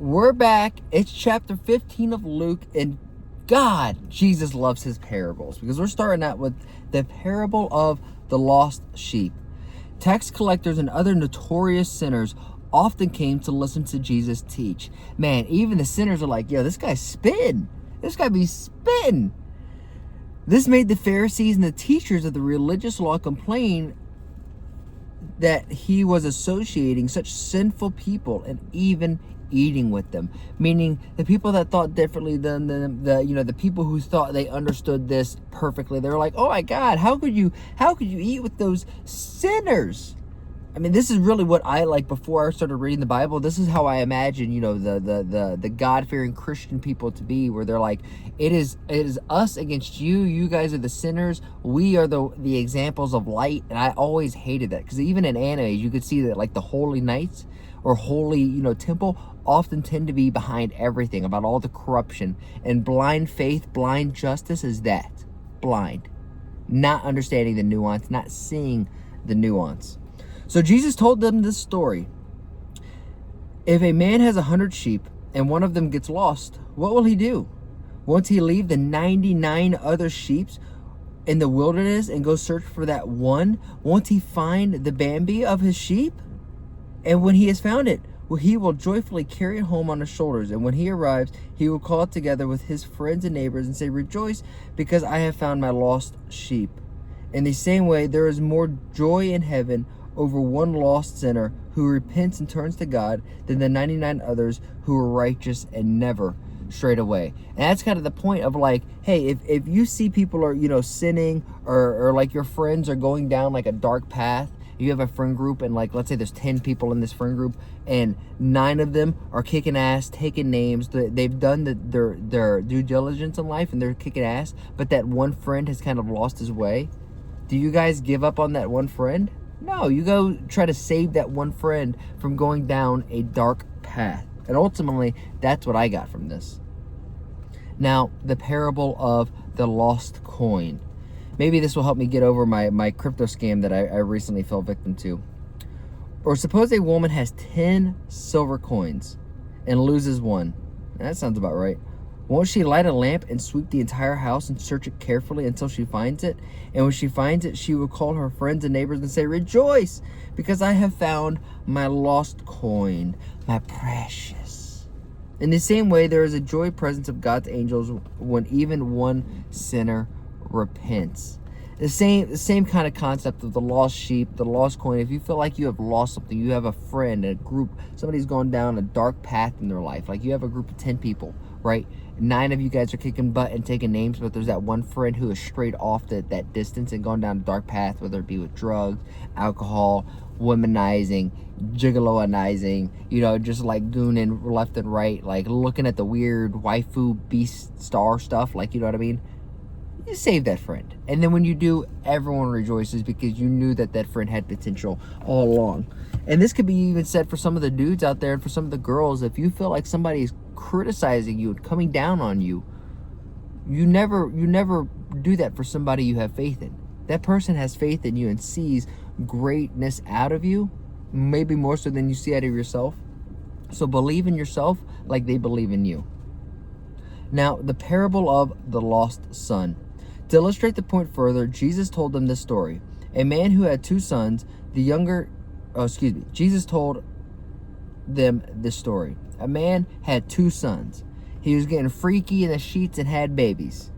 We're back. It's chapter 15 of Luke, and Jesus loves his parables, because we're starting out with the parable of the lost sheep. Tax collectors and other notorious sinners often came to listen to Jesus teach. Man, even the sinners are like, yo, this guy's spitting. This guy be spitting. This made the Pharisees and the teachers of the religious law complain that he was associating such sinful people and even eating with them. Meaning the people that thought differently than the people who thought they understood this perfectly. They were like, oh my God, how could you eat with those sinners? I mean, this is really what I like. Before I started reading the Bible, this is how I imagine, the God-fearing Christian people to be, where they're like, it is us against you. You guys are the sinners. We are the examples of light. And I always hated that, because even in anime, you could see that like the holy knights or holy, temple often tend to be behind everything, about all the corruption. And blind faith, blind justice is that. Blind. Not understanding the nuance, not seeing the nuance. So Jesus told them this story. If a man has 100 sheep and one of them gets lost, what will he do? Won't he leave the 99 other sheep in the wilderness and go search for that one? Won't he find the Bambi of his sheep? And when he has found it, he will joyfully carry it home on his shoulders. And when he arrives, he will call it together with his friends and neighbors and say, rejoice, because I have found my lost sheep. In the same way, there is more joy in heaven over one lost sinner who repents and turns to God than the 99 others who are righteous and never strayed away. And that's kind of the point of like, hey, if you see people are, sinning, or like your friends are going down like a dark path, you have a friend group, and like, let's say there's 10 people in this friend group, and 9 of them are kicking ass, taking names. They've done their due diligence in life, and they're kicking ass, but that one friend has kind of lost his way. Do you guys give up on that one friend? No, you go try to save that one friend from going down a dark path. And ultimately, that's what I got from this. Now, the parable of the lost coin. Maybe this will help me get over my crypto scam that I recently fell victim to. Or suppose a woman has 10 silver coins and loses one. That sounds about right. Won't she light a lamp and sweep the entire house and search it carefully until she finds it? And when she finds it, she will call her friends and neighbors and say, rejoice, because I have found my lost coin, my precious. In the same way, there is a joy presence of God's angels when even one sinner repents. The same kind of concept of the lost sheep, the lost coin. If you feel like you have lost something, you have a friend, a group, somebody's gone down a dark path in their life. Like you have a group of 10 people, right? 9 of you guys are kicking butt and taking names, but there's that one friend who has strayed off that distance and gone down a dark path, whether it be with drugs, alcohol, womanizing, gigoloizing, just like gooning left and right, like looking at the weird waifu beast star stuff, like, you know what I mean? You save that friend. And then when you do, everyone rejoices because you knew that friend had potential all along. And this could be even said for some of the dudes out there and for some of the girls. If you feel like somebody is criticizing you and coming down on you, you never do that for somebody you have faith in. That person has faith in you and sees greatness out of you, maybe more so than you see out of yourself. So believe in yourself like they believe in you. Now, the parable of the lost son. To illustrate the point further, Jesus told them this story. A man who had 2 sons, Jesus told them this story. A man had 2 sons. He was getting freaky in the sheets and had babies.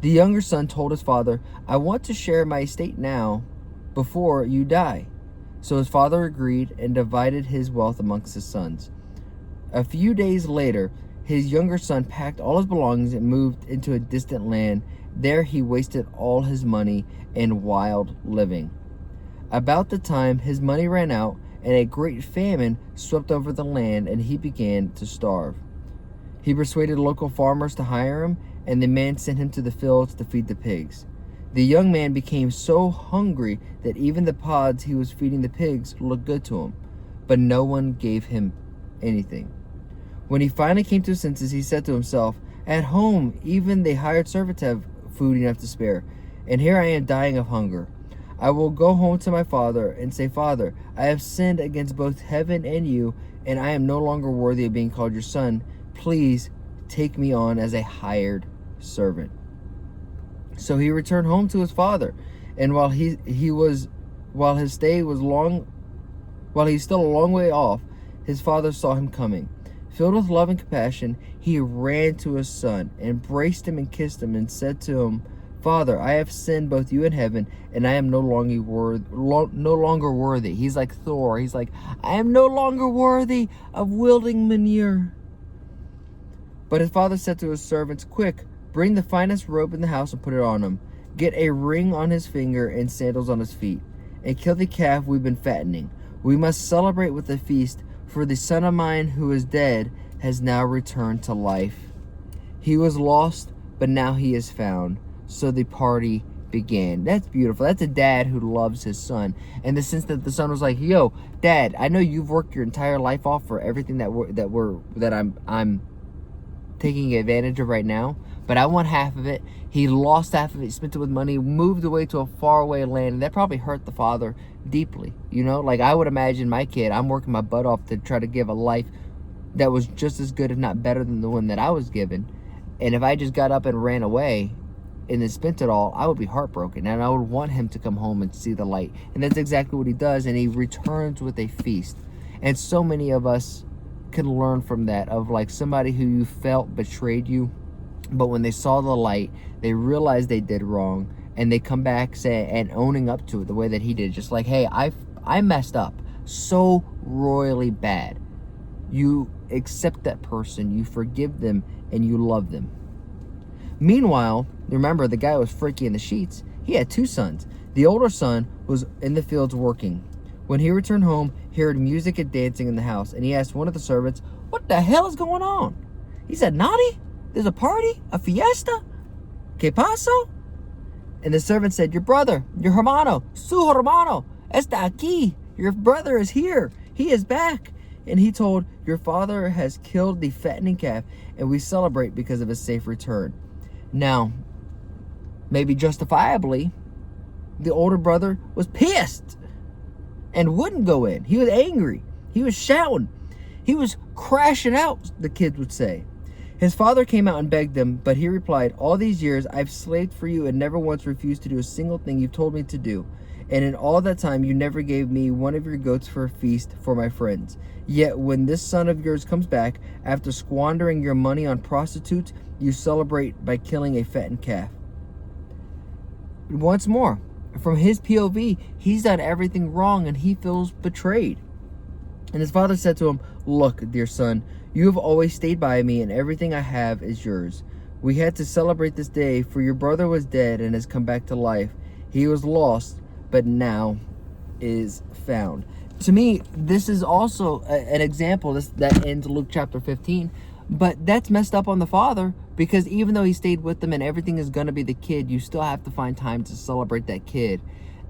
The younger son told his father, I want to share my estate now before you die. So his father agreed and divided his wealth amongst his sons. A few days later, his younger son packed all his belongings and moved into a distant land. There he wasted all his money in wild living. About the time his money ran out, and a great famine swept over the land, and he began to starve. He persuaded local farmers to hire him, and the man sent him to the fields to feed the pigs. The young man became so hungry that even the pods he was feeding the pigs looked good to him, but no one gave him anything. When he finally came to his senses, he said to himself, at home, even the hired servants have food enough to spare, and here I am dying of hunger. I will go home to my father and say, Father, I have sinned against both heaven and you, and I am no longer worthy of being called your son. Please take me on as a hired servant." So he returned home to his father, and while he's still a long way off, his father saw him coming. Filled with love and compassion, he ran to his son, embraced him and kissed him, and said to him, "Father, I have sinned both you and heaven, and I am no longer worthy." He's like Thor. He's like, "I am no longer worthy of wielding Mjolnir." But his father said to his servants, "Quick, bring the finest robe in the house and put it on him. Get a ring on his finger and sandals on his feet, and kill the calf we've been fattening. We must celebrate with a feast, for the son of mine who is dead has now returned to life. He was lost, but now he is found." So the party began. That's beautiful. That's a dad who loves his son, in the sense that the son was like, "Yo, Dad, I know you've worked your entire life off for everything that I'm taking advantage of right now, but I want half of it." He lost half of it, spent it with money, moved away to a faraway land, and that probably hurt the father deeply. Like I would imagine my kid, I'm working my butt off to try to give a life that was just as good, if not better, than the one that I was given. And if I just got up and ran away and then spent it all, I would be heartbroken, and I would want him to come home and see the light. And that's exactly what he does, and he returns with a feast. And so many of us can learn from that, of like somebody who you felt betrayed you, but when they saw the light, they realized they did wrong, and they come back and owning up to it the way that he did, just like, "Hey, I messed up so royally bad." You accept that person, you forgive them, and you love them. Meanwhile, remember, the guy was freaky in the sheets. He had 2 sons. The older son was in the fields working. When he returned home, he heard music and dancing in the house, and he asked one of the servants, "What the hell is going on?" He said, "Naughty? There's a party? A fiesta? ¿Qué pasó?" And the servant said, "Your brother, your hermano, su hermano, está aquí. Your brother is here. He is back." And he told, "Your father has killed the fattening calf, and we celebrate because of his safe return." Now, maybe justifiably, the older brother was pissed and wouldn't go in. He was angry. He was shouting. He was crashing out, the kids would say. His father came out and begged him, but he replied, "All these years I've slaved for you and never once refused to do a single thing you've told me to do. And in all that time you never gave me one of your goats for a feast for my friends. Yet when this son of yours comes back, after squandering your money on prostitutes, you celebrate by killing a fattened calf." Once more, from his POV, he's done everything wrong and he feels betrayed. And his father said to him, "Look, dear son, you have always stayed by me, and everything I have is yours. We had to celebrate this day, for your brother was dead and has come back to life. He was lost, but now is found." To me, this is also an example that ends Luke chapter 15, but that's messed up on the father, because even though he stayed with them and everything is going to be the kid, you still have to find time to celebrate that kid.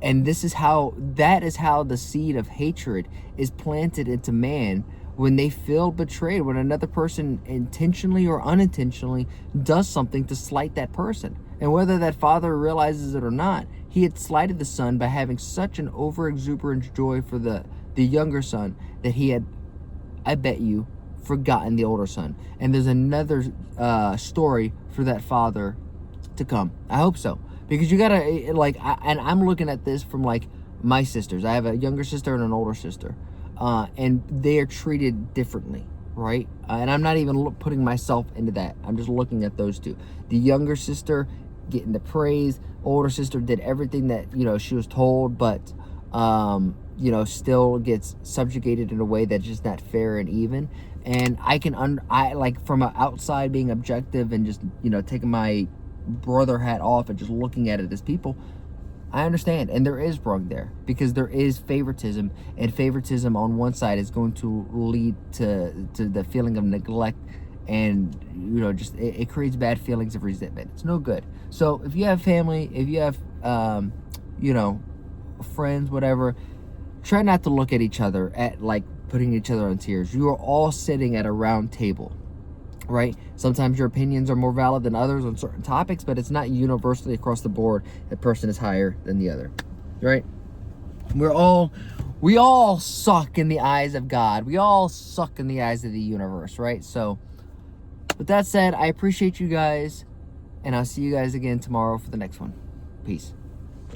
And that is how the seed of hatred is planted into man, when they feel betrayed, when another person intentionally or unintentionally does something to slight that person. And whether that father realizes it or not, he had slighted the son by having such an over-exuberant joy for the younger son that he had, I bet you, forgotten the older son. And there's another story for that father to come. I hope so. Because you gotta, and I'm looking at this from like my sisters. I have a younger sister and an older sister. And they are treated differently, right? And I'm not even putting myself into that. I'm just looking at those two. The younger sister getting the praise. Older sister did everything that, she was told, but, still gets subjugated in a way that's just not fair and even. And I like from an outside being objective and just, taking my brother hat off and just looking at it as people, I understand, and there is wrong there, because there is favoritism, and favoritism on one side is going to lead to the feeling of neglect, and just it creates bad feelings of resentment. It's no good. So if you have family, if you have friends, whatever, try not to look at each other at like putting each other on tears. You are all sitting at a round table, right? Sometimes your opinions are more valid than others on certain topics, but it's not universally across the board that person is higher than the other, right? We're all we all suck in the eyes of God. We all suck in the eyes of the universe, right? So, with that said, I appreciate you guys, and I'll see you guys again tomorrow for the next one. Peace.